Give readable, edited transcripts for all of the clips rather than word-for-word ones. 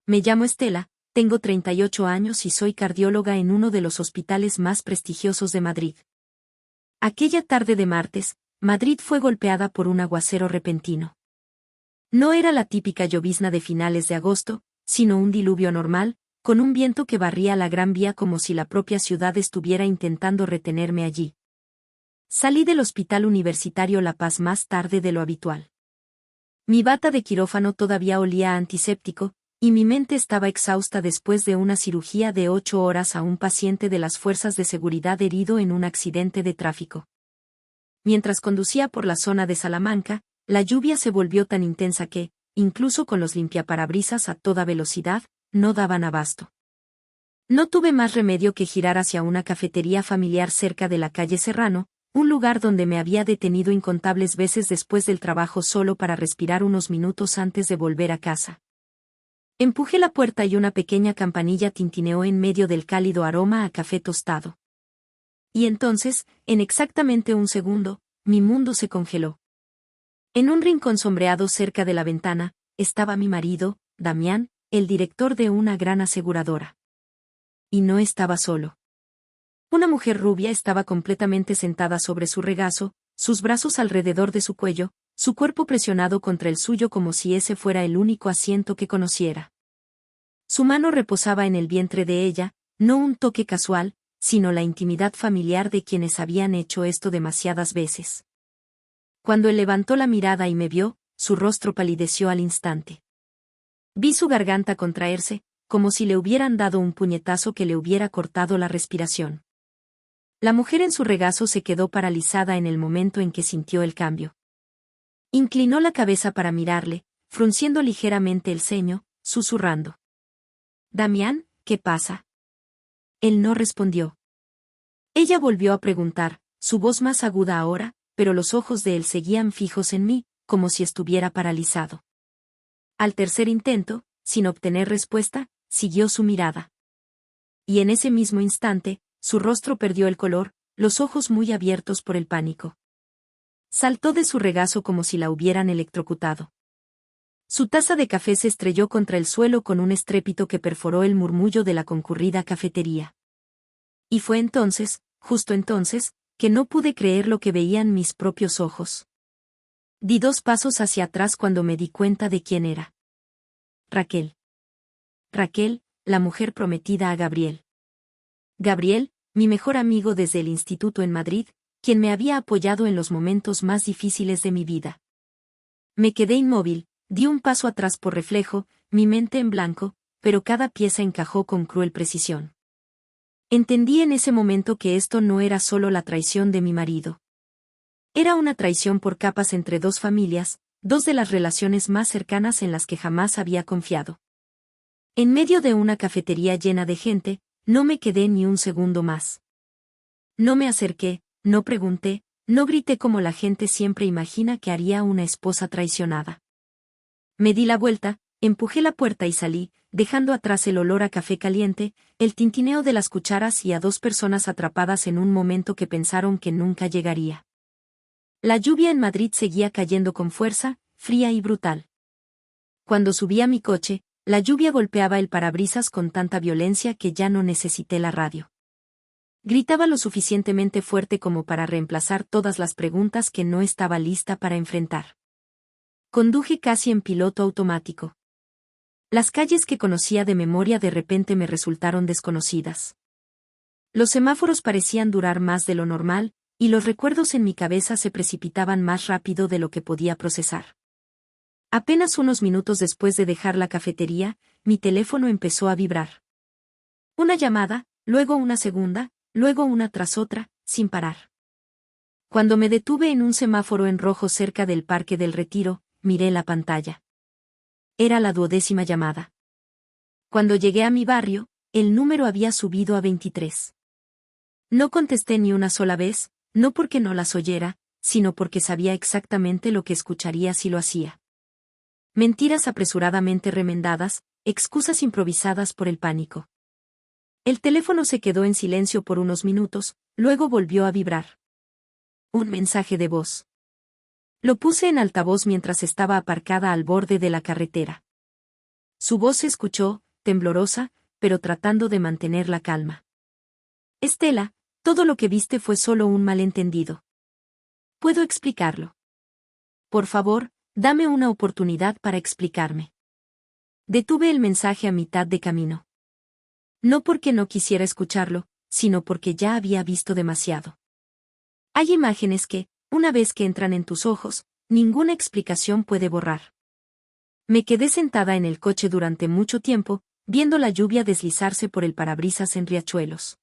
Me llamo Estela, tengo 38 años y soy cardióloga en uno de los hospitales más prestigiosos de Madrid. Aquella tarde de martes, Madrid fue golpeada por un aguacero repentino. No era la típica llovizna de finales de agosto, sino un diluvio normal, con un viento que barría la Gran Vía como si la propia ciudad estuviera intentando retenerme allí. Salí del Hospital Universitario La Paz más tarde de lo habitual. Mi bata de quirófano todavía olía a antiséptico, y mi mente estaba exhausta después de una cirugía de 8 horas a un paciente de las fuerzas de seguridad herido en un accidente de tráfico. Mientras conducía por la zona de Salamanca, la lluvia se volvió tan intensa que, incluso con los limpiaparabrisas a toda velocidad, no daban abasto. No tuve más remedio que girar hacia una cafetería familiar cerca de la calle Serrano, un lugar donde me había detenido incontables veces después del trabajo solo para respirar unos minutos antes de volver a casa. Empujé la puerta y una pequeña campanilla tintineó en medio del cálido aroma a café tostado. Y entonces, en exactamente un segundo, mi mundo se congeló. En un rincón sombreado cerca de la ventana, estaba mi marido, Damián, el director de una gran aseguradora. Y no estaba solo. Una mujer rubia estaba completamente sentada sobre su regazo, sus brazos alrededor de su cuello, su cuerpo presionado contra el suyo como si ese fuera el único asiento que conociera. Su mano reposaba en el vientre de ella, no un toque casual, sino la intimidad familiar de quienes habían hecho esto demasiadas veces. Cuando él levantó la mirada y me vio, su rostro palideció al instante. Vi su garganta contraerse, como si le hubieran dado un puñetazo que le hubiera cortado la respiración. La mujer en su regazo se quedó paralizada en el momento en que sintió el cambio. Inclinó la cabeza para mirarle, frunciendo ligeramente el ceño, susurrando. «Damián, ¿qué pasa?» Él no respondió. Ella volvió a preguntar, su voz más aguda ahora, pero los ojos de él seguían fijos en mí, como si estuviera paralizado. Al tercer intento, sin obtener respuesta, siguió su mirada. Y en ese mismo instante, su rostro perdió el color, los ojos muy abiertos por el pánico. Saltó de su regazo como si la hubieran electrocutado. Su taza de café se estrelló contra el suelo con un estrépito que perforó el murmullo de la concurrida cafetería. Y fue entonces, justo entonces, que no pude creer lo que veían mis propios ojos. Di 2 pasos hacia atrás cuando me di cuenta de quién era. Raquel. Raquel, la mujer prometida a Gabriel. Gabriel, mi mejor amigo desde el instituto en Madrid, quien me había apoyado en los momentos más difíciles de mi vida. Me quedé inmóvil, di un paso atrás por reflejo, mi mente en blanco, pero cada pieza encajó con cruel precisión. Entendí en ese momento que esto no era solo la traición de mi marido. Era una traición por capas entre 2 familias, 2 de las relaciones más cercanas en las que jamás había confiado. En medio de una cafetería llena de gente, no me quedé ni un segundo más. No me acerqué, no pregunté, no grité como la gente siempre imagina que haría una esposa traicionada. Me di la vuelta, empujé la puerta y salí, dejando atrás el olor a café caliente, el tintineo de las cucharas y a 2 personas atrapadas en un momento que pensaron que nunca llegaría. La lluvia en Madrid seguía cayendo con fuerza, fría y brutal. Cuando subí a mi coche, la lluvia golpeaba el parabrisas con tanta violencia que ya no necesité la radio. Gritaba lo suficientemente fuerte como para reemplazar todas las preguntas que no estaba lista para enfrentar. Conduje casi en piloto automático. Las calles que conocía de memoria de repente me resultaron desconocidas. Los semáforos parecían durar más de lo normal, y los recuerdos en mi cabeza se precipitaban más rápido de lo que podía procesar. Apenas unos minutos después de dejar la cafetería, mi teléfono empezó a vibrar. Una llamada, luego una segunda, luego una tras otra, sin parar. Cuando me detuve en un semáforo en rojo cerca del Parque del Retiro, miré la pantalla. Era la 12ª llamada. Cuando llegué a mi barrio, el número había subido a 23. No contesté ni una sola vez, no porque no las oyera, sino porque sabía exactamente lo que escucharía si lo hacía. Mentiras apresuradamente remendadas, excusas improvisadas por el pánico. El teléfono se quedó en silencio por unos minutos, luego volvió a vibrar. Un mensaje de voz. Lo puse en altavoz mientras estaba aparcada al borde de la carretera. Su voz se escuchó, temblorosa, pero tratando de mantener la calma. Estela, todo lo que viste fue solo un malentendido. ¿Puedo explicarlo? Por favor, dame una oportunidad para explicarme. Detuve el mensaje a mitad de camino. No porque no quisiera escucharlo, sino porque ya había visto demasiado. Hay imágenes que, una vez que entran en tus ojos, ninguna explicación puede borrar. Me quedé sentada en el coche durante mucho tiempo, viendo la lluvia deslizarse por el parabrisas en riachuelos.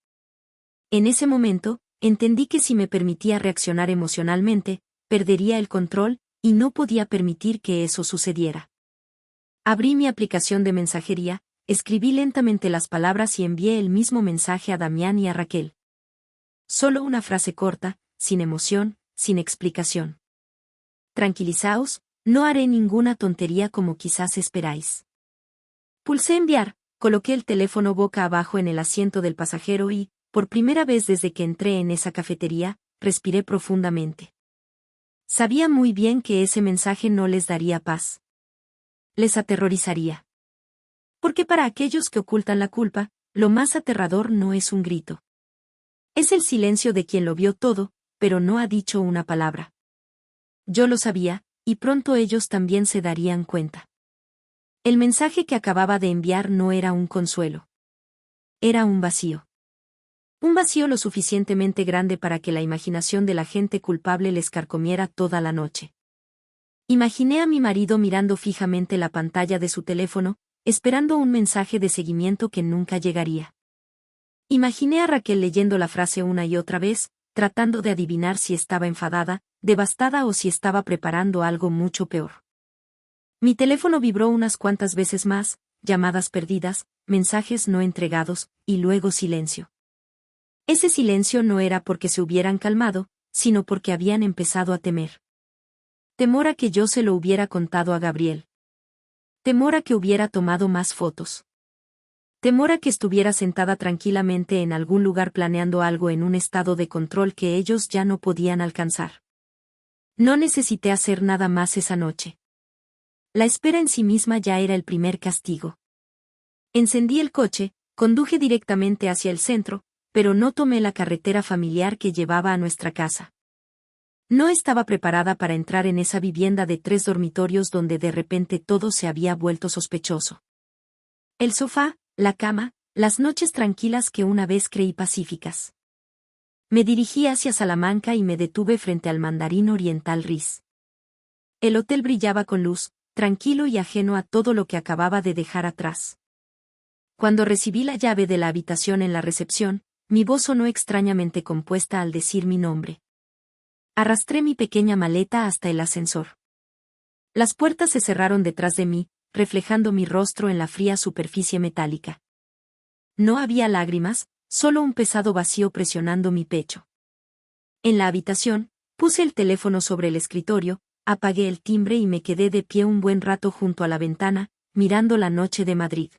En ese momento, entendí que si me permitía reaccionar emocionalmente, perdería el control, y no podía permitir que eso sucediera. Abrí mi aplicación de mensajería, escribí lentamente las palabras y envié el mismo mensaje a Damián y a Raquel. Solo una frase corta, sin emoción, sin explicación. Tranquilizaos, no haré ninguna tontería como quizás esperáis. Pulsé enviar, coloqué el teléfono boca abajo en el asiento del pasajero y, por primera vez desde que entré en esa cafetería, respiré profundamente. Sabía muy bien que ese mensaje no les daría paz. Les aterrorizaría. Porque para aquellos que ocultan la culpa, lo más aterrador no es un grito. Es el silencio de quien lo vio todo, pero no ha dicho una palabra. Yo lo sabía, y pronto ellos también se darían cuenta. El mensaje que acababa de enviar no era un consuelo. Era un vacío. Un vacío lo suficientemente grande para que la imaginación de la gente culpable les carcomiera toda la noche. Imaginé a mi marido mirando fijamente la pantalla de su teléfono, esperando un mensaje de seguimiento que nunca llegaría. Imaginé a Raquel leyendo la frase una y otra vez, tratando de adivinar si estaba enfadada, devastada o si estaba preparando algo mucho peor. Mi teléfono vibró unas cuantas veces más, llamadas perdidas, mensajes no entregados, y luego silencio. Ese silencio no era porque se hubieran calmado, sino porque habían empezado a temer. Temor a que yo se lo hubiera contado a Gabriel. Temor a que hubiera tomado más fotos. Temor a que estuviera sentada tranquilamente en algún lugar planeando algo en un estado de control que ellos ya no podían alcanzar. No necesité hacer nada más esa noche. La espera en sí misma ya era el primer castigo. Encendí el coche, conduje directamente hacia el centro, pero no tomé la carretera familiar que llevaba a nuestra casa. No estaba preparada para entrar en esa vivienda de 3 dormitorios donde de repente todo se había vuelto sospechoso. El sofá, la cama, las noches tranquilas que una vez creí pacíficas. Me dirigí hacia Salamanca y me detuve frente al Mandarín Oriental Riz. El hotel brillaba con luz, tranquilo y ajeno a todo lo que acababa de dejar atrás. Cuando recibí la llave de la habitación en la recepción, mi voz sonó extrañamente compuesta al decir mi nombre. Arrastré mi pequeña maleta hasta el ascensor. Las puertas se cerraron detrás de mí, reflejando mi rostro en la fría superficie metálica. No había lágrimas, solo un pesado vacío presionando mi pecho. En la habitación, puse el teléfono sobre el escritorio, apagué el timbre y me quedé de pie un buen rato junto a la ventana, mirando la noche de Madrid.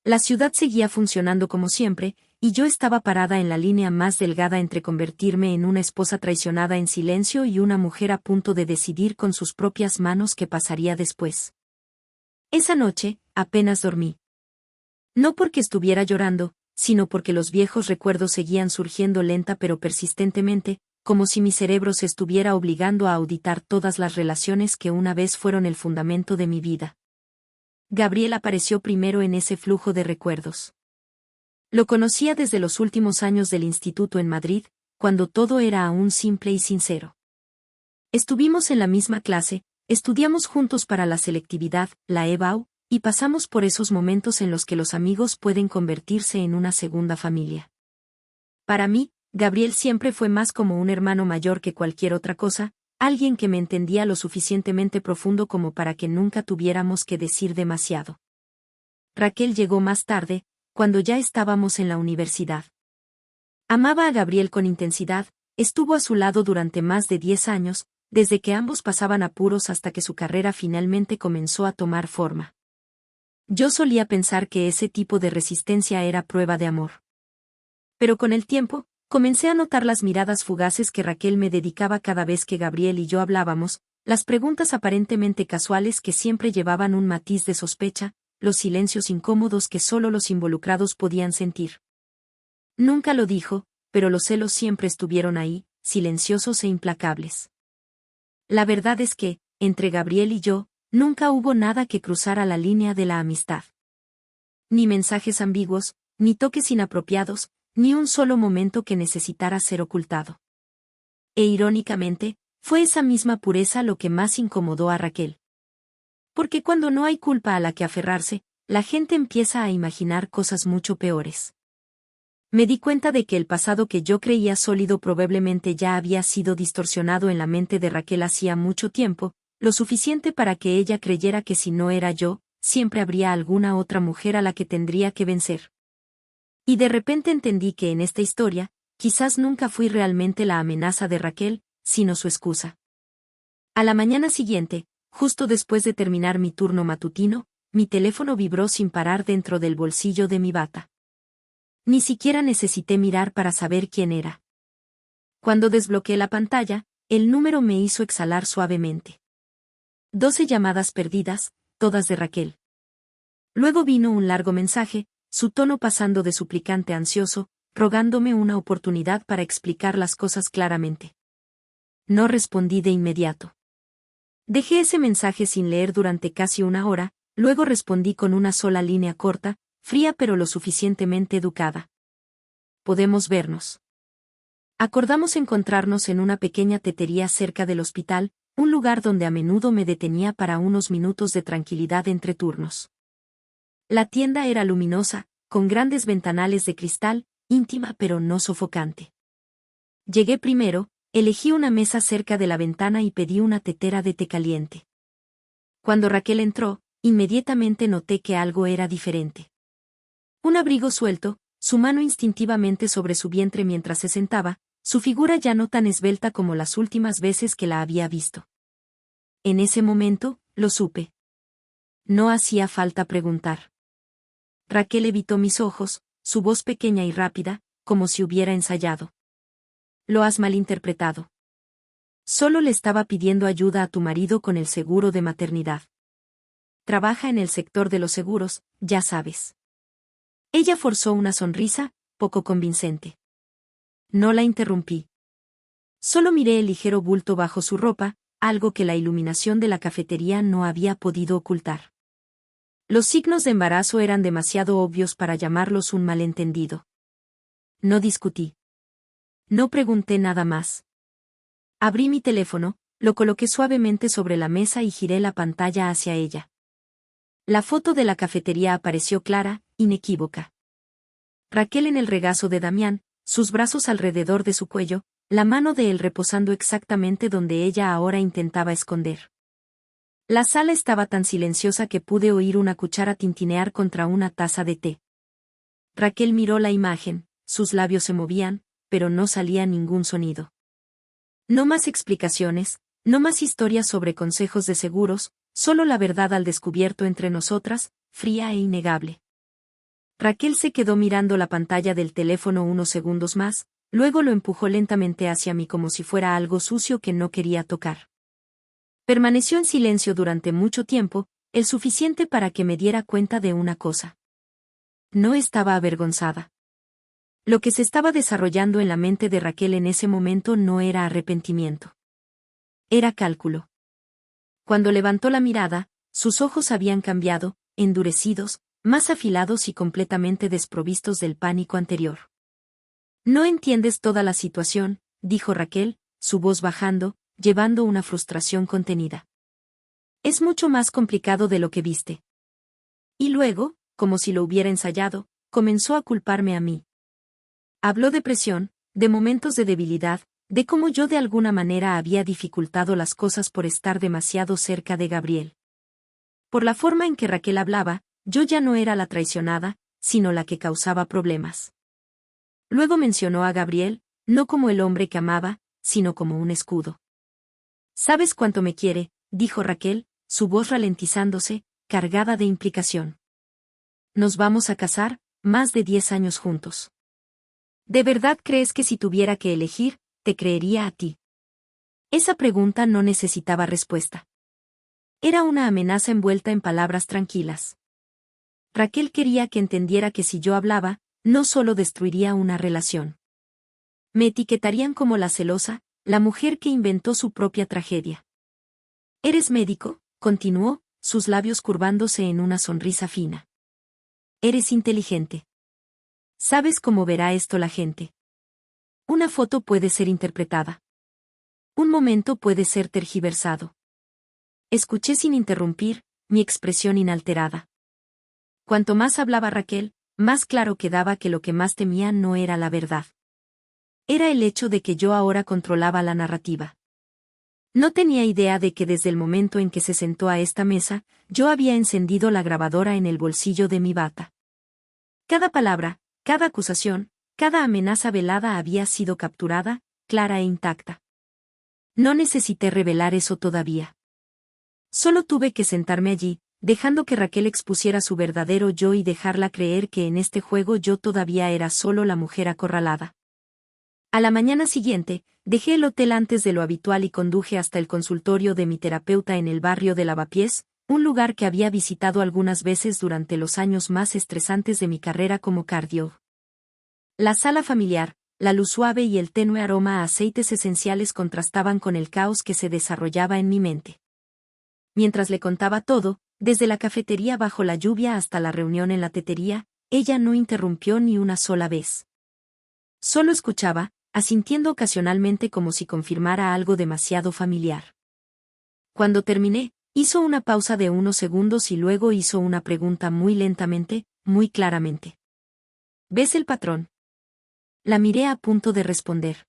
La ciudad seguía funcionando como siempre, y yo estaba parada en la línea más delgada entre convertirme en una esposa traicionada en silencio y una mujer a punto de decidir con sus propias manos qué pasaría después. Esa noche, apenas dormí. No porque estuviera llorando, sino porque los viejos recuerdos seguían surgiendo lenta pero persistentemente, como si mi cerebro se estuviera obligando a auditar todas las relaciones que una vez fueron el fundamento de mi vida. Gabriel apareció primero en ese flujo de recuerdos. Lo conocía desde los últimos años del instituto en Madrid, cuando todo era aún simple y sincero. Estuvimos en la misma clase, estudiamos juntos para la selectividad, la EBAU, y pasamos por esos momentos en los que los amigos pueden convertirse en una segunda familia. Para mí, Gabriel siempre fue más como un hermano mayor que cualquier otra cosa, alguien que me entendía lo suficientemente profundo como para que nunca tuviéramos que decir demasiado. Raquel llegó más tarde, cuando ya estábamos en la universidad. Amaba a Gabriel con intensidad, estuvo a su lado durante más de 10 años, desde que ambos pasaban apuros hasta que su carrera finalmente comenzó a tomar forma. Yo solía pensar que ese tipo de resistencia era prueba de amor. Pero con el tiempo, comencé a notar las miradas fugaces que Raquel me dedicaba cada vez que Gabriel y yo hablábamos, las preguntas aparentemente casuales que siempre llevaban un matiz de sospecha, los silencios incómodos que solo los involucrados podían sentir. Nunca lo dijo, pero los celos siempre estuvieron ahí, silenciosos e implacables. La verdad es que, entre Gabriel y yo, nunca hubo nada que cruzara la línea de la amistad. Ni mensajes ambiguos, ni toques inapropiados, ni un solo momento que necesitara ser ocultado. E irónicamente, fue esa misma pureza lo que más incomodó a Raquel. Porque cuando no hay culpa a la que aferrarse, la gente empieza a imaginar cosas mucho peores. Me di cuenta de que el pasado que yo creía sólido probablemente ya había sido distorsionado en la mente de Raquel hacía mucho tiempo, lo suficiente para que ella creyera que si no era yo, siempre habría alguna otra mujer a la que tendría que vencer. Y de repente entendí que en esta historia, quizás nunca fui realmente la amenaza de Raquel, sino su excusa. A la mañana siguiente, justo después de terminar mi turno matutino, mi teléfono vibró sin parar dentro del bolsillo de mi bata. Ni siquiera necesité mirar para saber quién era. Cuando desbloqueé la pantalla, el número me hizo exhalar suavemente. 12 llamadas perdidas, todas de Raquel. Luego vino un largo mensaje, su tono pasando de suplicante a ansioso, rogándome una oportunidad para explicar las cosas claramente. No respondí de inmediato. Dejé ese mensaje sin leer durante casi una hora, luego respondí con una sola línea corta, fría pero lo suficientemente educada. Podemos vernos. Acordamos encontrarnos en una pequeña tetería cerca del hospital, un lugar donde a menudo me detenía para unos minutos de tranquilidad entre turnos. La tienda era luminosa, con grandes ventanales de cristal, íntima pero no sofocante. Llegué primero, elegí una mesa cerca de la ventana y pedí una tetera de té caliente. Cuando Raquel entró, inmediatamente noté que algo era diferente. Un abrigo suelto, su mano instintivamente sobre su vientre mientras se sentaba, su figura ya no tan esbelta como las últimas veces que la había visto. En ese momento, lo supe. No hacía falta preguntar. Raquel evitó mis ojos, su voz pequeña y rápida, como si hubiera ensayado. Lo has malinterpretado. Solo le estaba pidiendo ayuda a tu marido con el seguro de maternidad. Trabaja en el sector de los seguros, ya sabes. Ella forzó una sonrisa, poco convincente. No la interrumpí. Solo miré el ligero bulto bajo su ropa, algo que la iluminación de la cafetería no había podido ocultar. Los signos de embarazo eran demasiado obvios para llamarlos un malentendido. No discutí. No pregunté nada más. Abrí mi teléfono, lo coloqué suavemente sobre la mesa y giré la pantalla hacia ella. La foto de la cafetería apareció clara, inequívoca. Raquel en el regazo de Damián, sus brazos alrededor de su cuello, la mano de él reposando exactamente donde ella ahora intentaba esconder. La sala estaba tan silenciosa que pude oír una cuchara tintinear contra una taza de té. Raquel miró la imagen, sus labios se movían, pero no salía ningún sonido. No más explicaciones, no más historias sobre consejos de seguros, solo la verdad al descubierto entre nosotras, fría e innegable. Raquel se quedó mirando la pantalla del teléfono unos segundos más, luego lo empujó lentamente hacia mí como si fuera algo sucio que no quería tocar. Permaneció en silencio durante mucho tiempo, el suficiente para que me diera cuenta de una cosa. No estaba avergonzada. Lo que se estaba desarrollando en la mente de Raquel en ese momento no era arrepentimiento. Era cálculo. Cuando levantó la mirada, sus ojos habían cambiado, endurecidos, más afilados y completamente desprovistos del pánico anterior. No entiendes toda la situación, dijo Raquel, su voz bajando, llevando una frustración contenida. Es mucho más complicado de lo que viste. Y luego, como si lo hubiera ensayado, comenzó a culparme a mí. Habló de presión, de momentos de debilidad, de cómo yo de alguna manera había dificultado las cosas por estar demasiado cerca de Gabriel. Por la forma en que Raquel hablaba, yo ya no era la traicionada, sino la que causaba problemas. Luego mencionó a Gabriel, no como el hombre que amaba, sino como un escudo. ¿Sabes cuánto me quiere?, dijo Raquel, su voz ralentizándose, cargada de implicación. Nos vamos a casar, más de 10 años juntos. ¿De verdad crees que si tuviera que elegir, te creería a ti? Esa pregunta no necesitaba respuesta. Era una amenaza envuelta en palabras tranquilas. Raquel quería que entendiera que si yo hablaba, no solo destruiría una relación. Me etiquetarían como la celosa, la mujer que inventó su propia tragedia. ¿Eres médico?, continuó, sus labios curvándose en una sonrisa fina. Eres inteligente. ¿Sabes cómo verá esto la gente? Una foto puede ser interpretada. Un momento puede ser tergiversado. Escuché sin interrumpir, mi expresión inalterada. Cuanto más hablaba Raquel, más claro quedaba que lo que más temía no era la verdad. Era el hecho de que yo ahora controlaba la narrativa. No tenía idea de que desde el momento en que se sentó a esta mesa, yo había encendido la grabadora en el bolsillo de mi bata. Cada palabra, cada acusación, cada amenaza velada había sido capturada, clara e intacta. No necesité revelar eso todavía. Solo tuve que sentarme allí, dejando que Raquel expusiera su verdadero yo y dejarla creer que en este juego yo todavía era solo la mujer acorralada. A la mañana siguiente, dejé el hotel antes de lo habitual y conduje hasta el consultorio de mi terapeuta en el barrio de Lavapiés, un lugar que había visitado algunas veces durante los años más estresantes de mi carrera como cardio. La sala familiar, la luz suave y el tenue aroma a aceites esenciales contrastaban con el caos que se desarrollaba en mi mente. Mientras le contaba todo, desde la cafetería bajo la lluvia hasta la reunión en la tetería, ella no interrumpió ni una sola vez. Solo escuchaba, asintiendo ocasionalmente como si confirmara algo demasiado familiar. Cuando terminé, hizo una pausa de unos segundos y luego hizo una pregunta muy lentamente, muy claramente. ¿Ves el patrón? La miré a punto de responder.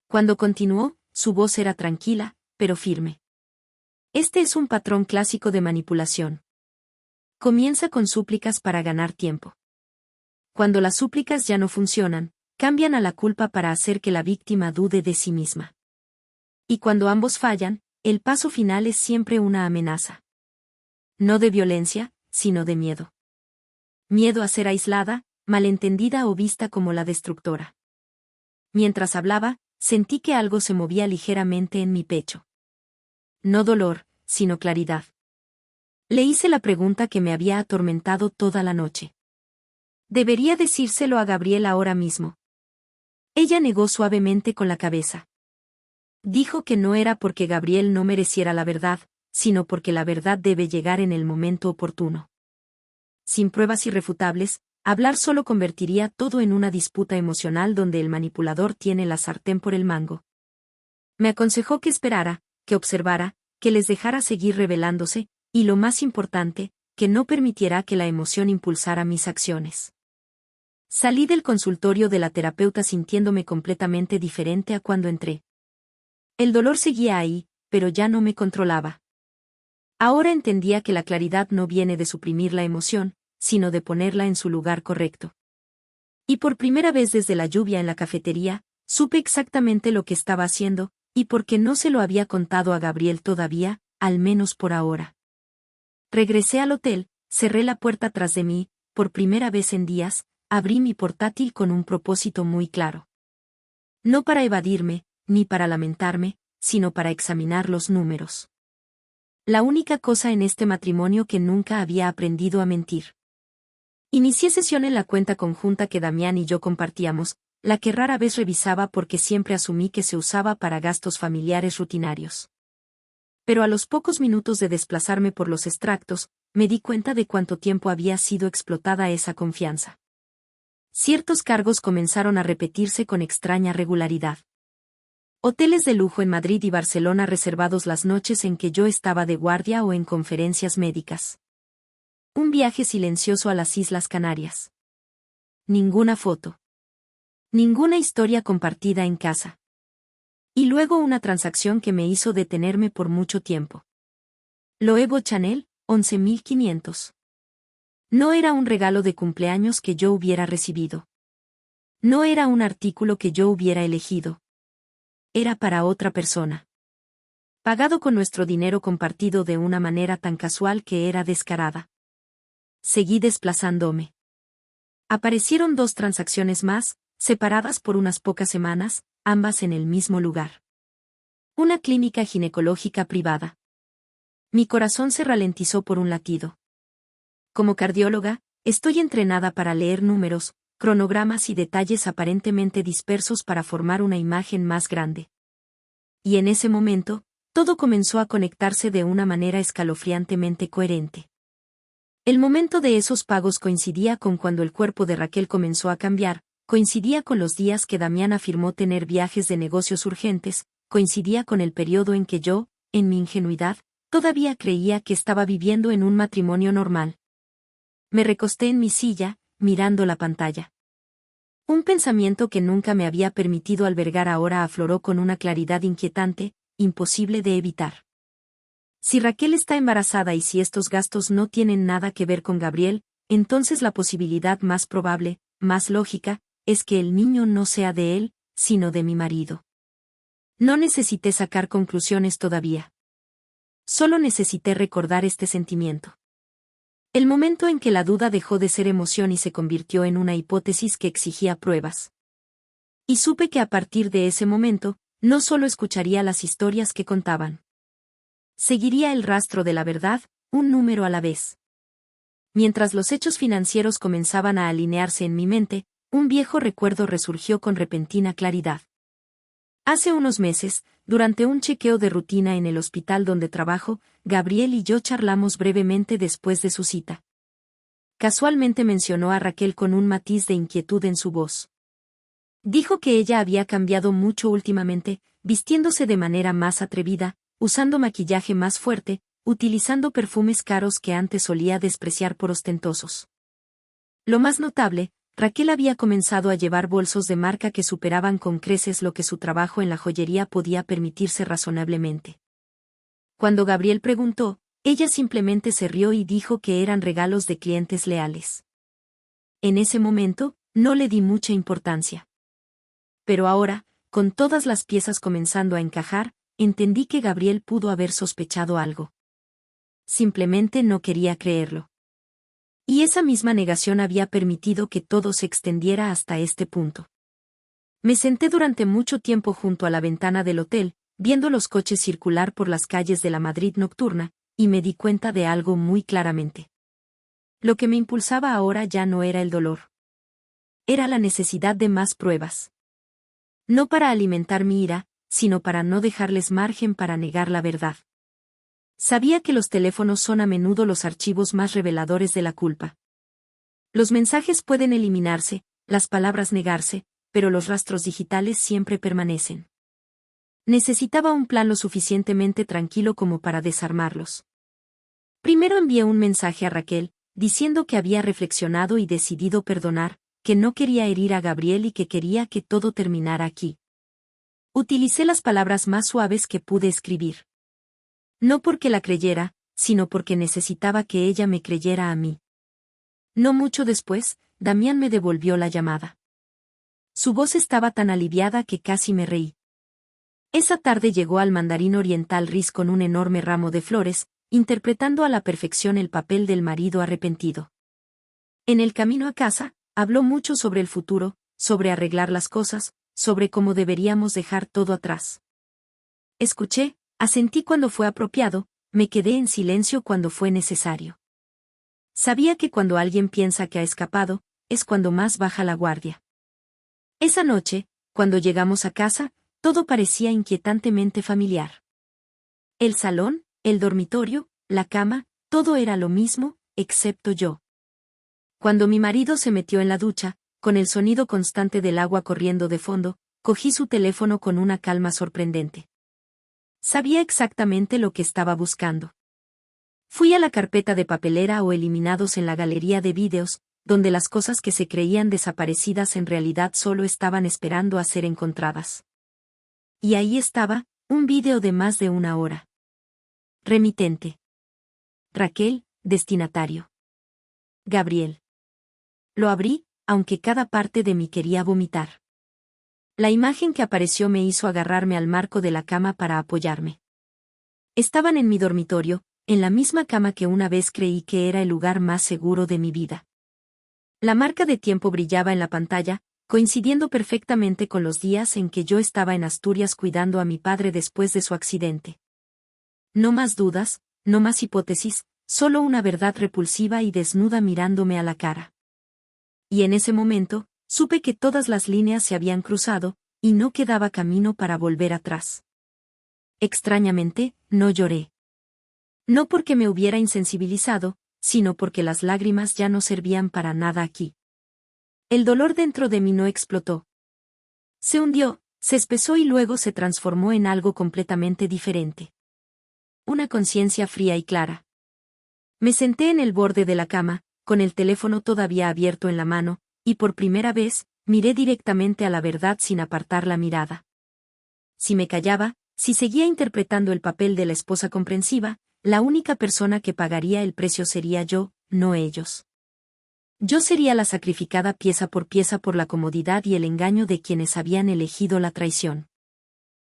Cuando continuó, su voz era tranquila, pero firme. Este es un patrón clásico de manipulación. Comienza con súplicas para ganar tiempo. Cuando las súplicas ya no funcionan, cambian a la culpa para hacer que la víctima dude de sí misma. Y cuando ambos fallan, el paso final es siempre una amenaza. No de violencia, sino de miedo. Miedo a ser aislada, malentendida o vista como la destructora. Mientras hablaba, sentí que algo se movía ligeramente en mi pecho. No dolor, sino claridad. Le hice la pregunta que me había atormentado toda la noche. Debería decírselo a Gabriel ahora mismo. Ella negó suavemente con la cabeza. Dijo que no era porque Gabriel no mereciera la verdad, sino porque la verdad debe llegar en el momento oportuno. Sin pruebas irrefutables, hablar solo convertiría todo en una disputa emocional donde el manipulador tiene la sartén por el mango. Me aconsejó que esperara, que observara, que les dejara seguir revelándose, y lo más importante, que no permitiera que la emoción impulsara mis acciones. Salí del consultorio de la terapeuta sintiéndome completamente diferente a cuando entré. El dolor seguía ahí, pero ya no me controlaba. Ahora entendía que la claridad no viene de suprimir la emoción, sino de ponerla en su lugar correcto. Y por primera vez desde la lluvia en la cafetería, supe exactamente lo que estaba haciendo, y porque no se lo había contado a Gabriel todavía, al menos por ahora. Regresé al hotel, cerré la puerta tras de mí, por primera vez en días, abrí mi portátil con un propósito muy claro. No para evadirme, ni para lamentarme, sino para examinar los números. La única cosa en este matrimonio que nunca había aprendido a mentir. Inicié sesión en la cuenta conjunta que Damián y yo compartíamos, la que rara vez revisaba porque siempre asumí que se usaba para gastos familiares rutinarios. Pero a los pocos minutos de desplazarme por los extractos, me di cuenta de cuánto tiempo había sido explotada esa confianza. Ciertos cargos comenzaron a repetirse con extraña regularidad. Hoteles de lujo en Madrid y Barcelona reservados las noches en que yo estaba de guardia o en conferencias médicas. Un viaje silencioso a las Islas Canarias. Ninguna foto. Ninguna historia compartida en casa. Y luego una transacción que me hizo detenerme por mucho tiempo. Loewe Chanel, 11.500. No era un regalo de cumpleaños que yo hubiera recibido. No era un artículo que yo hubiera elegido. Era para otra persona. Pagado con nuestro dinero compartido de una manera tan casual que era descarada. Seguí desplazándome. Aparecieron 2 transacciones más, separadas por unas pocas semanas, ambas en el mismo lugar. Una clínica ginecológica privada. Mi corazón se ralentizó por un latido. Como cardióloga, estoy entrenada para leer números, cronogramas y detalles aparentemente dispersos para formar una imagen más grande. Y en ese momento, todo comenzó a conectarse de una manera escalofriantemente coherente. El momento de esos pagos coincidía con cuando el cuerpo de Raquel comenzó a cambiar, coincidía con los días que Damián afirmó tener viajes de negocios urgentes, coincidía con el periodo en que yo, en mi ingenuidad, todavía creía que estaba viviendo en un matrimonio normal. Me recosté en mi silla, mirando la pantalla. Un pensamiento que nunca me había permitido albergar ahora afloró con una claridad inquietante, imposible de evitar. Si Raquel está embarazada y si estos gastos no tienen nada que ver con Gabriel, entonces la posibilidad más probable, más lógica, es que el niño no sea de él, sino de mi marido. No necesité sacar conclusiones todavía. Solo necesité recordar este sentimiento. El momento en que la duda dejó de ser emoción y se convirtió en una hipótesis que exigía pruebas. Y supe que a partir de ese momento, no solo escucharía las historias que contaban. Seguiría el rastro de la verdad, un número a la vez. Mientras los hechos financieros comenzaban a alinearse en mi mente, un viejo recuerdo resurgió con repentina claridad. Hace unos meses, durante un chequeo de rutina en el hospital donde trabajo, Gabriel y yo charlamos brevemente después de su cita. Casualmente mencionó a Raquel con un matiz de inquietud en su voz. Dijo que ella había cambiado mucho últimamente, vistiéndose de manera más atrevida, usando maquillaje más fuerte, utilizando perfumes caros que antes solía despreciar por ostentosos. Lo más notable, Raquel había comenzado a llevar bolsos de marca que superaban con creces lo que su trabajo en la joyería podía permitirse razonablemente. Cuando Gabriel preguntó, ella simplemente se rió y dijo que eran regalos de clientes leales. En ese momento, no le di mucha importancia. Pero ahora, con todas las piezas comenzando a encajar, entendí que Gabriel pudo haber sospechado algo. Simplemente no quería creerlo. Y esa misma negación había permitido que todo se extendiera hasta este punto. Me senté durante mucho tiempo junto a la ventana del hotel, viendo los coches circular por las calles de la Madrid nocturna, y me di cuenta de algo muy claramente. Lo que me impulsaba ahora ya no era el dolor. Era la necesidad de más pruebas. No para alimentar mi ira, sino para no dejarles margen para negar la verdad. Sabía que los teléfonos son a menudo los archivos más reveladores de la culpa. Los mensajes pueden eliminarse, las palabras negarse, pero los rastros digitales siempre permanecen. Necesitaba un plan lo suficientemente tranquilo como para desarmarlos. Primero envié un mensaje a Raquel, diciendo que había reflexionado y decidido perdonar, que no quería herir a Gabriel y que quería que todo terminara aquí. Utilicé las palabras más suaves que pude escribir. No porque la creyera, sino porque necesitaba que ella me creyera a mí. No mucho después, Damián me devolvió la llamada. Su voz estaba tan aliviada que casi me reí. Esa tarde llegó al Mandarín Oriental Riz con un enorme ramo de flores, interpretando a la perfección el papel del marido arrepentido. En el camino a casa, habló mucho sobre el futuro, sobre arreglar las cosas, sobre cómo deberíamos dejar todo atrás. Escuché, asentí cuando fue apropiado, me quedé en silencio cuando fue necesario. Sabía que cuando alguien piensa que ha escapado, es cuando más baja la guardia. Esa noche, cuando llegamos a casa, todo parecía inquietantemente familiar. El salón, el dormitorio, la cama, todo era lo mismo, excepto yo. Cuando mi marido se metió en la ducha, con el sonido constante del agua corriendo de fondo, cogí su teléfono con una calma sorprendente. Sabía exactamente lo que estaba buscando. Fui a la carpeta de papelera o eliminados en la galería de vídeos, donde las cosas que se creían desaparecidas en realidad solo estaban esperando a ser encontradas. Y ahí estaba, un vídeo de más de 1 hora. Remitente. Raquel, destinatario. Gabriel. Lo abrí, aunque cada parte de mí quería vomitar. La imagen que apareció me hizo agarrarme al marco de la cama para apoyarme. Estaban en mi dormitorio, en la misma cama que una vez creí que era el lugar más seguro de mi vida. La marca de tiempo brillaba en la pantalla, coincidiendo perfectamente con los días en que yo estaba en Asturias cuidando a mi padre después de su accidente. No más dudas, no más hipótesis, solo una verdad repulsiva y desnuda mirándome a la cara. Y en ese momento, supe que todas las líneas se habían cruzado, y no quedaba camino para volver atrás. Extrañamente, no lloré. No porque me hubiera insensibilizado, sino porque las lágrimas ya no servían para nada aquí. El dolor dentro de mí no explotó. Se hundió, se espesó y luego se transformó en algo completamente diferente. Una conciencia fría y clara. Me senté en el borde de la cama, con el teléfono todavía abierto en la mano, y por primera vez, miré directamente a la verdad sin apartar la mirada. Si me callaba, si seguía interpretando el papel de la esposa comprensiva, la única persona que pagaría el precio sería yo, no ellos. Yo sería la sacrificada pieza por la comodidad y el engaño de quienes habían elegido la traición.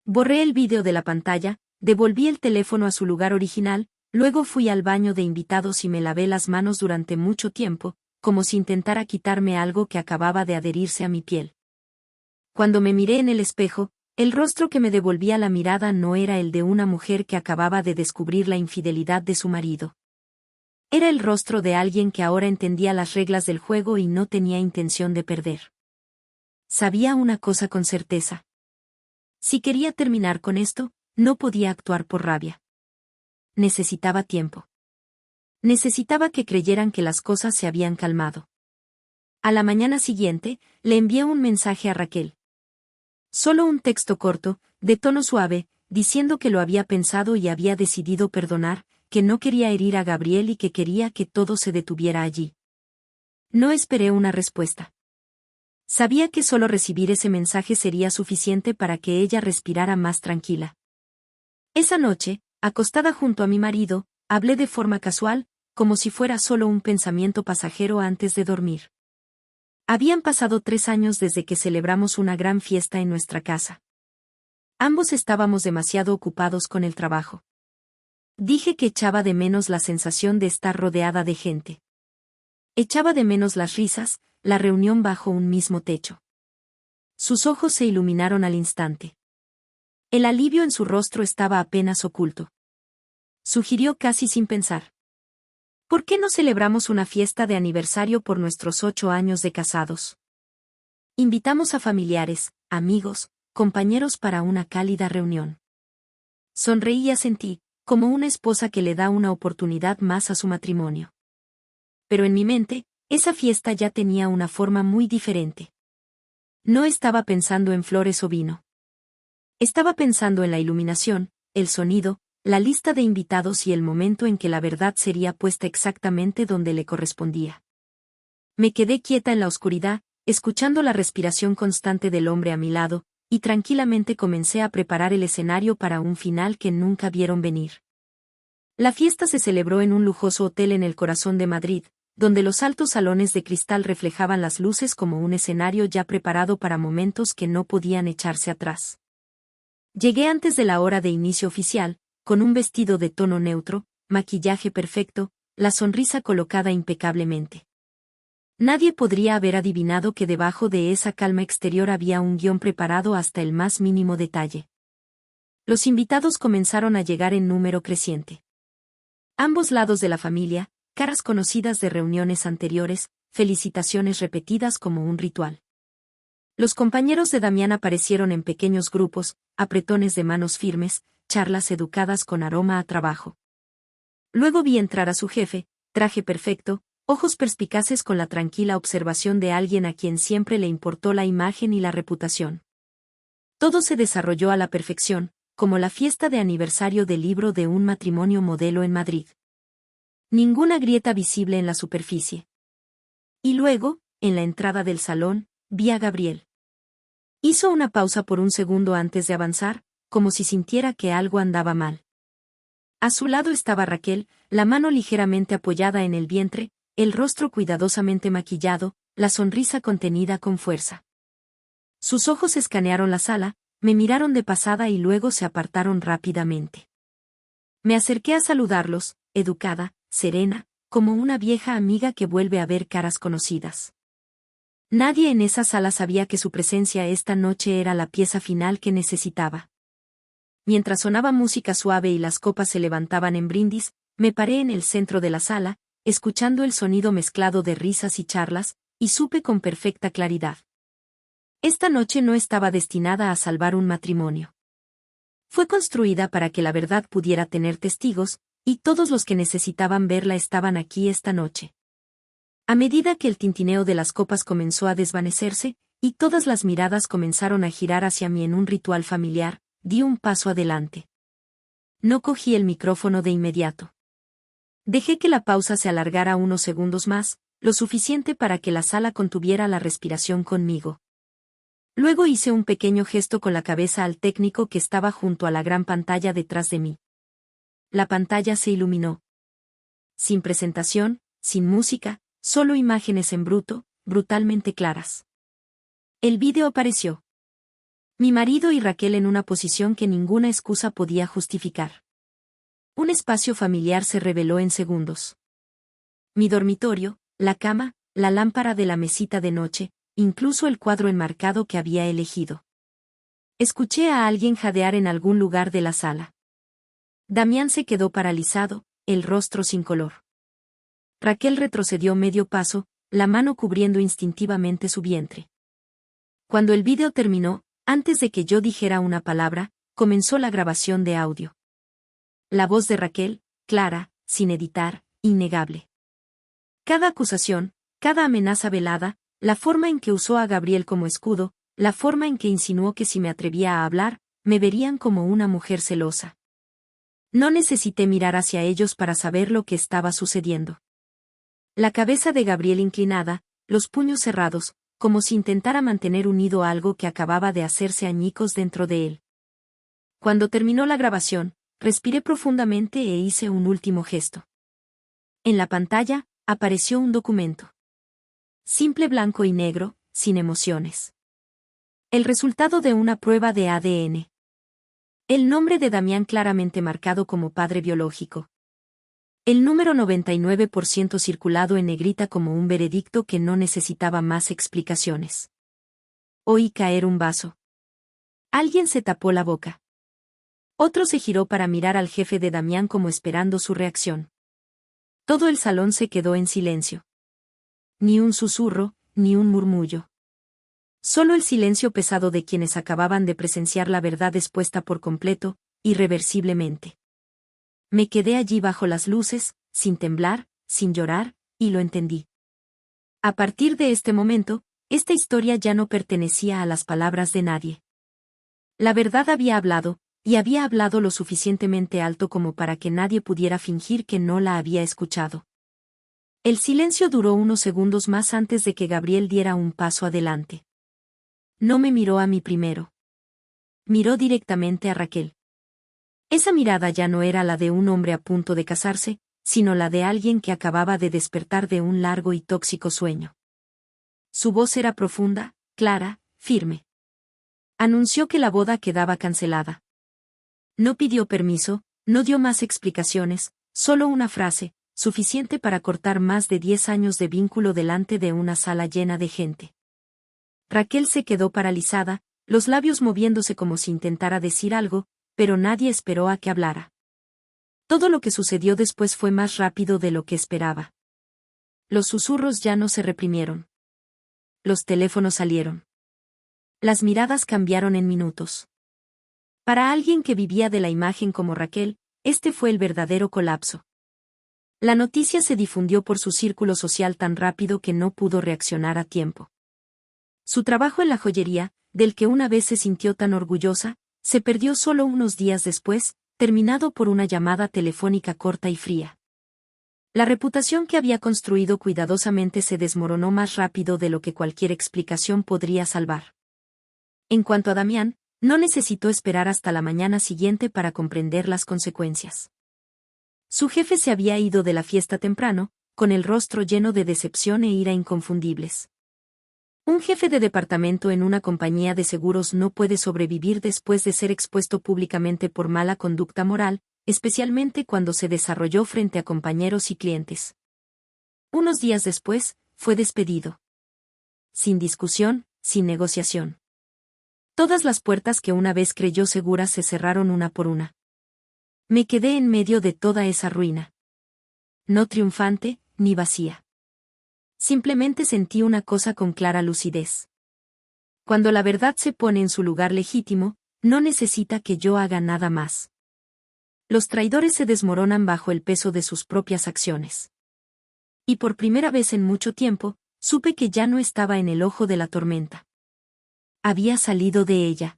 Borré el vídeo de la pantalla, devolví el teléfono a su lugar original, luego fui al baño de invitados y me lavé las manos durante mucho tiempo, como si intentara quitarme algo que acababa de adherirse a mi piel. Cuando me miré en el espejo, el rostro que me devolvía la mirada no era el de una mujer que acababa de descubrir la infidelidad de su marido. Era el rostro de alguien que ahora entendía las reglas del juego y no tenía intención de perder. Sabía una cosa con certeza. Si quería terminar con esto, no podía actuar por rabia. Necesitaba tiempo. Necesitaba que creyeran que las cosas se habían calmado. A la mañana siguiente, le envié un mensaje a Raquel. Solo un texto corto, de tono suave, diciendo que lo había pensado y había decidido perdonar, que no quería herir a Gabriel y que quería que todo se detuviera allí. No esperé una respuesta. Sabía que solo recibir ese mensaje sería suficiente para que ella respirara más tranquila. Esa noche, acostada junto a mi marido, hablé de forma casual, como si fuera solo un pensamiento pasajero antes de dormir. Habían pasado 3 años desde que celebramos una gran fiesta en nuestra casa. Ambos estábamos demasiado ocupados con el trabajo. Dije que echaba de menos la sensación de estar rodeada de gente. Echaba de menos las risas, la reunión bajo un mismo techo. Sus ojos se iluminaron al instante. El alivio en su rostro estaba apenas oculto. Sugirió casi sin pensar. ¿Por qué no celebramos una fiesta de aniversario por nuestros 8 años de casados? Invitamos a familiares, amigos, compañeros para una cálida reunión. Sonreí y asentí, como una esposa que le da una oportunidad más a su matrimonio. Pero en mi mente, esa fiesta ya tenía una forma muy diferente. No estaba pensando en flores o vino. Estaba pensando en la iluminación, el sonido, la lista de invitados y el momento en que la verdad sería puesta exactamente donde le correspondía. Me quedé quieta en la oscuridad, escuchando la respiración constante del hombre a mi lado, y tranquilamente comencé a preparar el escenario para un final que nunca vieron venir. La fiesta se celebró en un lujoso hotel en el corazón de Madrid, donde los altos salones de cristal reflejaban las luces como un escenario ya preparado para momentos que no podían echarse atrás. Llegué antes de la hora de inicio oficial, con un vestido de tono neutro, maquillaje perfecto, la sonrisa colocada impecablemente. Nadie podría haber adivinado que debajo de esa calma exterior había un guión preparado hasta el más mínimo detalle. Los invitados comenzaron a llegar en número creciente. Ambos lados de la familia, caras conocidas de reuniones anteriores, felicitaciones repetidas como un ritual. Los compañeros de Damián aparecieron en pequeños grupos, apretones de manos firmes, charlas educadas con aroma a trabajo. Luego vi entrar a su jefe, traje perfecto, ojos perspicaces con la tranquila observación de alguien a quien siempre le importó la imagen y la reputación. Todo se desarrolló a la perfección, como la fiesta de aniversario del libro de un matrimonio modelo en Madrid. Ninguna grieta visible en la superficie. Y luego, en la entrada del salón, vi a Gabriel. Hizo una pausa por un segundo antes de avanzar, como si sintiera que algo andaba mal. A su lado estaba Raquel, la mano ligeramente apoyada en el vientre, el rostro cuidadosamente maquillado, la sonrisa contenida con fuerza. Sus ojos escanearon la sala, me miraron de pasada y luego se apartaron rápidamente. Me acerqué a saludarlos, educada, serena, como una vieja amiga que vuelve a ver caras conocidas. Nadie en esa sala sabía que su presencia esta noche era la pieza final que necesitaba. Mientras sonaba música suave y las copas se levantaban en brindis, Me paré en el centro de la sala, escuchando el sonido mezclado de risas y charlas, y supe con perfecta claridad. Esta noche no estaba destinada a salvar un matrimonio. Fue construida para que la verdad pudiera tener testigos, y todos los que necesitaban verla estaban aquí esta noche. A medida que el tintineo de las copas comenzó a desvanecerse, y todas las miradas comenzaron a girar hacia mí en un ritual familiar, di un paso adelante. No cogí el micrófono de inmediato. Dejé que la pausa se alargara unos segundos más, lo suficiente para que la sala contuviera la respiración conmigo. Luego hice un pequeño gesto con la cabeza al técnico que estaba junto a la gran pantalla detrás de mí. La pantalla se iluminó. Sin presentación, sin música, solo imágenes en bruto, brutalmente claras. El vídeo apareció. Mi marido y Raquel en una posición que ninguna excusa podía justificar. Un espacio familiar se reveló en segundos. Mi dormitorio, la cama, la lámpara de la mesita de noche, incluso el cuadro enmarcado que había elegido. Escuché a alguien jadear en algún lugar de la sala. Damián se quedó paralizado, el rostro sin color. Raquel retrocedió medio paso, la mano cubriendo instintivamente su vientre. Cuando el vídeo terminó, antes de que yo dijera una palabra, comenzó la grabación de audio. La voz de Raquel, clara, sin editar, innegable. Cada acusación, cada amenaza velada, la forma en que usó a Gabriel como escudo, la forma en que insinuó que si me atrevía a hablar, me verían como una mujer celosa. No necesité mirar hacia ellos para saber lo que estaba sucediendo. La cabeza de Gabriel inclinada, los puños cerrados, como si intentara mantener unido algo que acababa de hacerse añicos dentro de él. Cuando terminó la grabación, respiré profundamente e hice un último gesto. En la pantalla, apareció un documento. Simple blanco y negro, sin emociones. El resultado de una prueba de ADN. El nombre de Damián claramente marcado como padre biológico. El número 99% circulado en negrita como un veredicto que no necesitaba más explicaciones. Oí caer un vaso. Alguien se tapó la boca. Otro se giró para mirar al jefe de Damián como esperando su reacción. Todo el salón se quedó en silencio. Ni un susurro, ni un murmullo. Solo el silencio pesado de quienes acababan de presenciar la verdad expuesta por completo, irreversiblemente. Me quedé allí bajo las luces, sin temblar, sin llorar, y lo entendí. A partir de este momento, esta historia ya no pertenecía a las palabras de nadie. La verdad había hablado, y había hablado lo suficientemente alto como para que nadie pudiera fingir que no la había escuchado. El silencio duró unos segundos más antes de que Gabriel diera un paso adelante. No me miró a mí primero. Miró directamente a Raquel. Esa mirada ya no era la de un hombre a punto de casarse, sino la de alguien que acababa de despertar de un largo y tóxico sueño. Su voz era profunda, clara, firme. Anunció que la boda quedaba cancelada. No pidió permiso, no dio más explicaciones, solo una frase, suficiente para cortar más de 10 años de vínculo delante de una sala llena de gente. Raquel se quedó paralizada, los labios moviéndose como si intentara decir algo, pero nadie esperó a que hablara. Todo lo que sucedió después fue más rápido de lo que esperaba. Los susurros ya no se reprimieron. Los teléfonos salieron. Las miradas cambiaron en minutos. Para alguien que vivía de la imagen como Raquel, este fue el verdadero colapso. La noticia se difundió por su círculo social tan rápido que no pudo reaccionar a tiempo. Su trabajo en la joyería, del que una vez se sintió tan orgullosa, se perdió solo unos días después, terminado por una llamada telefónica corta y fría. La reputación que había construido cuidadosamente se desmoronó más rápido de lo que cualquier explicación podría salvar. En cuanto a Damián, no necesitó esperar hasta la mañana siguiente para comprender las consecuencias. Su jefe se había ido de la fiesta temprano, con el rostro lleno de decepción e ira inconfundibles. Un jefe de departamento en una compañía de seguros no puede sobrevivir después de ser expuesto públicamente por mala conducta moral, especialmente cuando se desarrolló frente a compañeros y clientes. Unos días después, fue despedido. Sin discusión, sin negociación. Todas las puertas que una vez creyó seguras se cerraron una por una. Me quedé en medio de toda esa ruina. no triunfante, ni vacía. Simplemente sentí una cosa con clara lucidez. Cuando la verdad se pone en su lugar legítimo, no necesita que yo haga nada más. Los traidores se desmoronan bajo el peso de sus propias acciones. Y por primera vez en mucho tiempo, supe que ya no estaba en el ojo de la tormenta. Había salido de ella.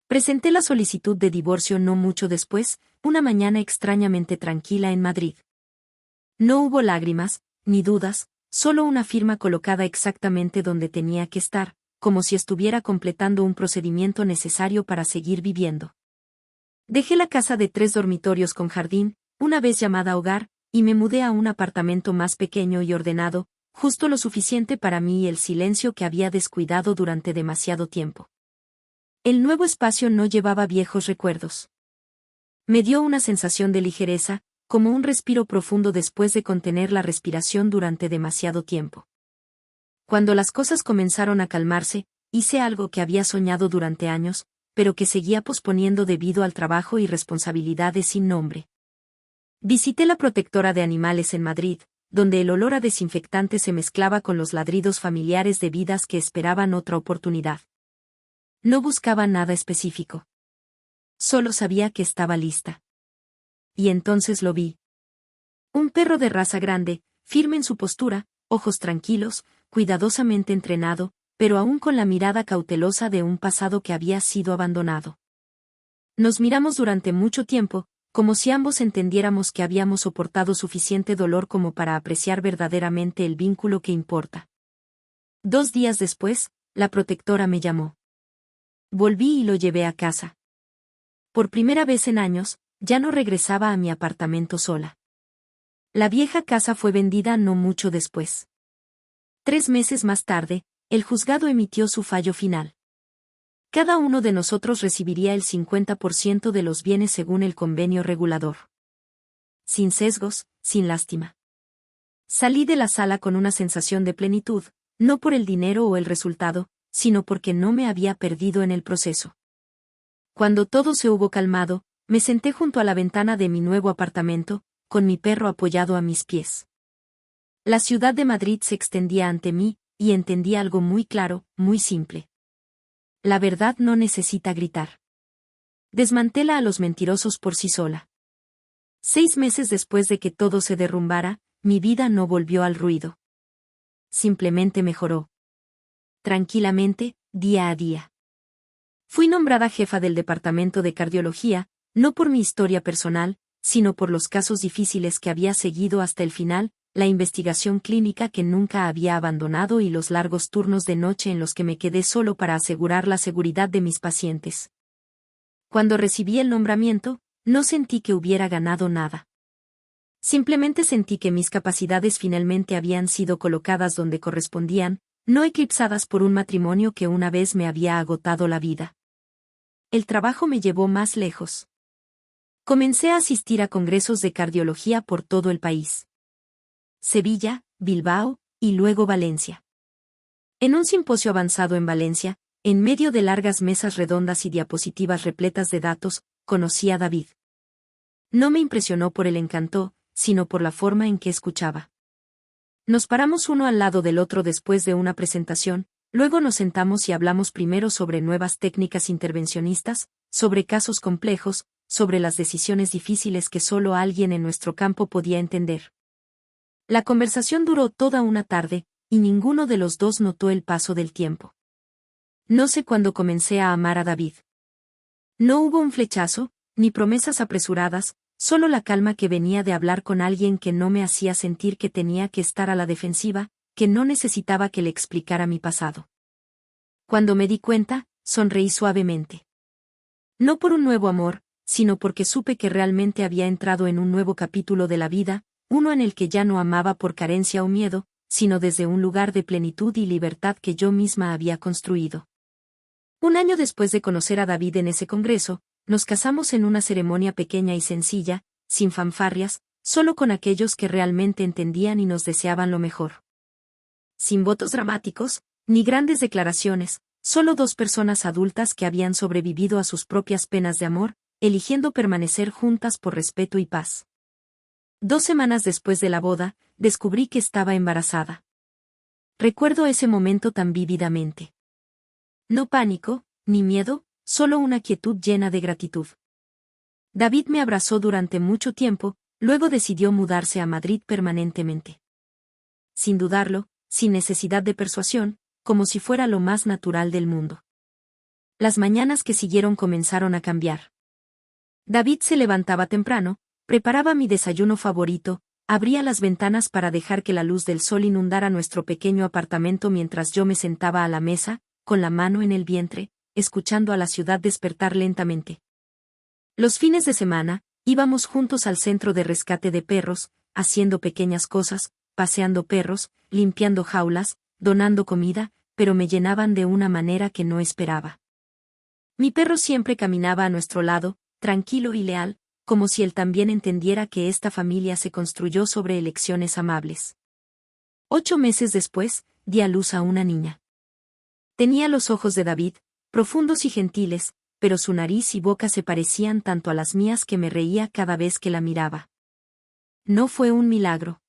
Presenté la solicitud de divorcio no mucho después, una mañana extrañamente tranquila en Madrid. No hubo lágrimas, ni dudas, solo una firma colocada exactamente donde tenía que estar, como si estuviera completando un procedimiento necesario para seguir viviendo. Dejé la casa de 3 dormitorios con jardín, una vez llamada hogar, y me mudé a un apartamento más pequeño y ordenado, justo lo suficiente para mí y el silencio que había descuidado durante demasiado tiempo. El nuevo espacio no llevaba viejos recuerdos. Me dio una sensación de ligereza, como un respiro profundo después de contener la respiración durante demasiado tiempo. Cuando las cosas comenzaron a calmarse, hice algo que había soñado durante años, pero que seguía posponiendo debido al trabajo y responsabilidades sin nombre. Visité la protectora de animales en Madrid, donde el olor a desinfectante se mezclaba con los ladridos familiares de vidas que esperaban otra oportunidad. No buscaba nada específico. Solo sabía que estaba lista. Y entonces lo vi. Un perro de raza grande, firme en su postura, ojos tranquilos, cuidadosamente entrenado, pero aún con la mirada cautelosa de un pasado que había sido abandonado. Nos miramos durante mucho tiempo, como si ambos entendiéramos que habíamos soportado suficiente dolor como para apreciar verdaderamente el vínculo que importa. 2 días después, la protectora me llamó. Volví y lo llevé a casa. Por primera vez en años, ya no regresaba a mi apartamento sola. La vieja casa fue vendida no mucho después. 3 meses más tarde, el juzgado emitió su fallo final. Cada uno de nosotros recibiría el 50% de los bienes según el convenio regulador. Sin sesgos, sin lástima. Salí de la sala con una sensación de plenitud, no por el dinero o el resultado, sino porque no me había perdido en el proceso. Cuando todo se hubo calmado, me senté junto a la ventana de mi nuevo apartamento, con mi perro apoyado a mis pies. La ciudad de Madrid se extendía ante mí, y entendí algo muy claro, muy simple. La verdad no necesita gritar. Desmantela a los mentirosos por sí sola. 6 meses después de que todo se derrumbara, mi vida no volvió al ruido. Simplemente mejoró. Tranquilamente, día a día. Fui nombrada jefa del departamento de cardiología, no por mi historia personal, sino por los casos difíciles que había seguido hasta el final, la investigación clínica que nunca había abandonado y los largos turnos de noche en los que me quedé solo para asegurar la seguridad de mis pacientes. Cuando recibí el nombramiento, no sentí que hubiera ganado nada. Simplemente sentí que mis capacidades finalmente habían sido colocadas donde correspondían, no eclipsadas por un matrimonio que una vez me había agotado la vida. El trabajo me llevó más lejos. Comencé a asistir a congresos de cardiología por todo el país. Sevilla, Bilbao, y luego Valencia. En un simposio avanzado en Valencia, en medio de largas mesas redondas y diapositivas repletas de datos, conocí a David. No me impresionó por el encanto, sino por la forma en que escuchaba. Nos paramos uno al lado del otro después de una presentación, luego nos sentamos y hablamos primero sobre nuevas técnicas intervencionistas, sobre casos complejos, sobre las decisiones difíciles que solo alguien en nuestro campo podía entender. La conversación duró toda una tarde, y ninguno de los dos notó el paso del tiempo. No sé cuándo comencé a amar a David. No hubo un flechazo, ni promesas apresuradas, solo la calma que venía de hablar con alguien que no me hacía sentir que tenía que estar a la defensiva, que no necesitaba que le explicara mi pasado. Cuando me di cuenta, sonreí suavemente. No por un nuevo amor, sino porque supe que realmente había entrado en un nuevo capítulo de la vida, uno en el que ya no amaba por carencia o miedo, sino desde un lugar de plenitud y libertad que yo misma había construido. 1 año después de conocer a David en ese congreso, nos casamos en una ceremonia pequeña y sencilla, sin fanfarrias, solo con aquellos que realmente entendían y nos deseaban lo mejor. Sin votos dramáticos, ni grandes declaraciones, solo 2 personas adultas que habían sobrevivido a sus propias penas de amor, eligiendo permanecer juntas por respeto y paz. 2 semanas después de la boda, descubrí que estaba embarazada. Recuerdo ese momento tan vívidamente. No pánico, ni miedo, solo una quietud llena de gratitud. David me abrazó durante mucho tiempo, luego decidió mudarse a Madrid permanentemente. Sin dudarlo, sin necesidad de persuasión, como si fuera lo más natural del mundo. Las mañanas que siguieron comenzaron a cambiar. David se levantaba temprano, preparaba mi desayuno favorito, abría las ventanas para dejar que la luz del sol inundara nuestro pequeño apartamento mientras yo me sentaba a la mesa, con la mano en el vientre, escuchando a la ciudad despertar lentamente. Los fines de semana, íbamos juntos al centro de rescate de perros, haciendo pequeñas cosas, paseando perros, limpiando jaulas, donando comida, pero me llenaban de una manera que no esperaba. Mi perro siempre caminaba a nuestro lado, tranquilo y leal, como si él también entendiera que esta familia se construyó sobre elecciones amables. 8 meses después, di a luz a una niña. Tenía los ojos de David, profundos y gentiles, pero su nariz y boca se parecían tanto a las mías que me reía cada vez que la miraba. No fue un milagro.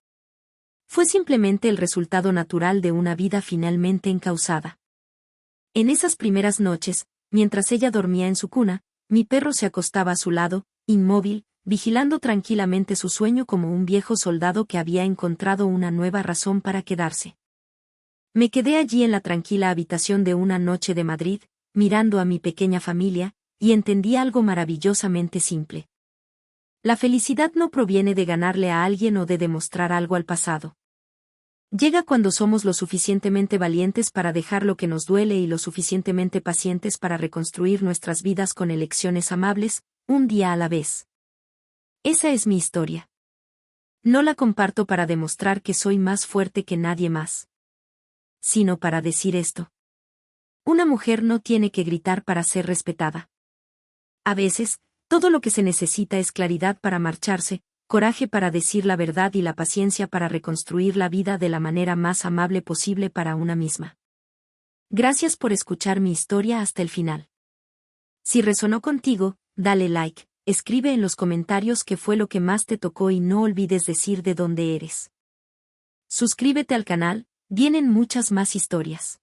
Fue simplemente el resultado natural de una vida finalmente encauzada. En esas primeras noches, mientras ella dormía en su cuna, mi perro se acostaba a su lado, inmóvil, vigilando tranquilamente su sueño como un viejo soldado que había encontrado una nueva razón para quedarse. Me quedé allí en la tranquila habitación de una noche de Madrid, mirando a mi pequeña familia, y entendí algo maravillosamente simple. La felicidad no proviene de ganarle a alguien o de demostrar algo al pasado. Llega cuando somos lo suficientemente valientes para dejar lo que nos duele y lo suficientemente pacientes para reconstruir nuestras vidas con elecciones amables, un día a la vez. Esa es mi historia. No la comparto para demostrar que soy más fuerte que nadie más, sino para decir esto. Una mujer no tiene que gritar para ser respetada. A veces, todo lo que se necesita es claridad para marcharse, coraje para decir la verdad y la paciencia para reconstruir la vida de la manera más amable posible para una misma. Gracias por escuchar mi historia hasta el final. Si resonó contigo, dale like, escribe en los comentarios qué fue lo que más te tocó y no olvides decir de dónde eres. Suscríbete al canal, vienen muchas más historias.